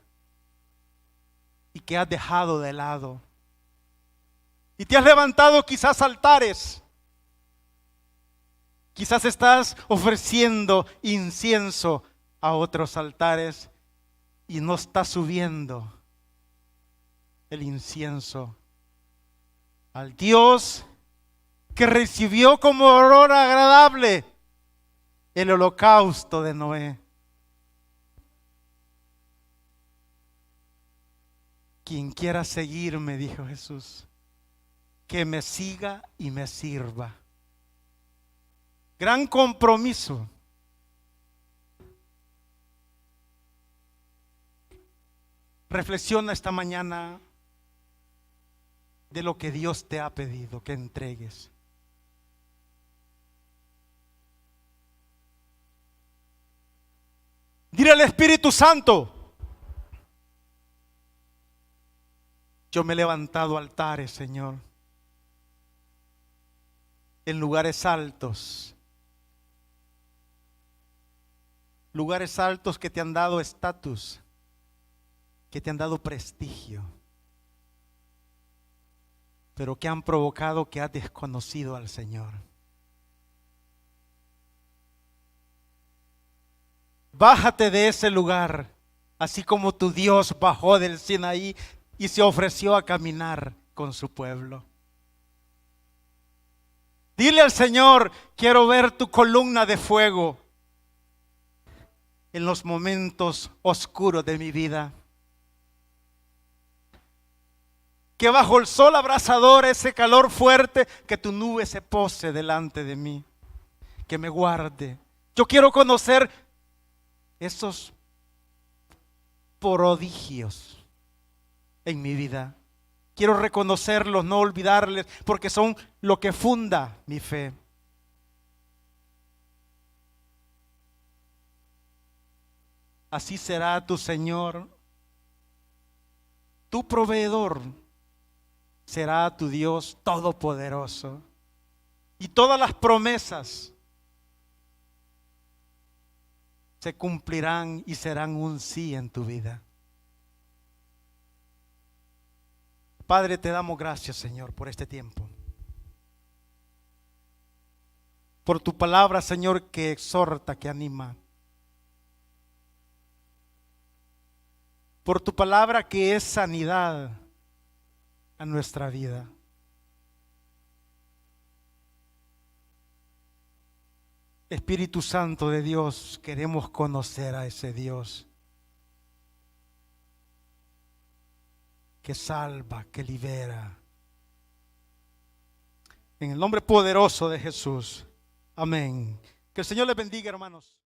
y que has dejado de lado? Y te has levantado quizás altares. Quizás estás ofreciendo incienso a otros altares y no está subiendo el incienso al Dios que recibió como olor agradable el holocausto de Noé. Quien quiera seguirme, dijo Jesús, que me siga y me sirva. Gran compromiso. Reflexiona esta mañana de lo que Dios te ha pedido que entregues. Dile al Espíritu Santo, yo me he levantado altares, Señor, en lugares altos que te han dado estatus, que te han dado prestigio, pero que han provocado que has desconocido al Señor. Bájate de ese lugar, así como tu Dios bajó del Sinaí y se ofreció a caminar con su pueblo. Dile al Señor, quiero ver tu columna de fuego en los momentos oscuros de mi vida. Que bajo el sol abrasador, ese calor fuerte, que tu nube se pose delante de mí, que me guarde. Yo quiero conocer esos prodigios en mi vida. Quiero reconocerlos, no olvidarles, porque son lo que funda mi fe. Así será tu Señor, tu proveedor. Será tu Dios todopoderoso. Y todas las promesas se cumplirán y serán un sí en tu vida. Padre, te damos gracias, Señor, por este tiempo. Por tu palabra, Señor, que exhorta, que anima. Por tu palabra que es sanidad a nuestra vida. Espíritu Santo de Dios, queremos conocer a ese Dios que salva, que libera. En el nombre poderoso de Jesús. Amén. Que el Señor les bendiga, hermanos.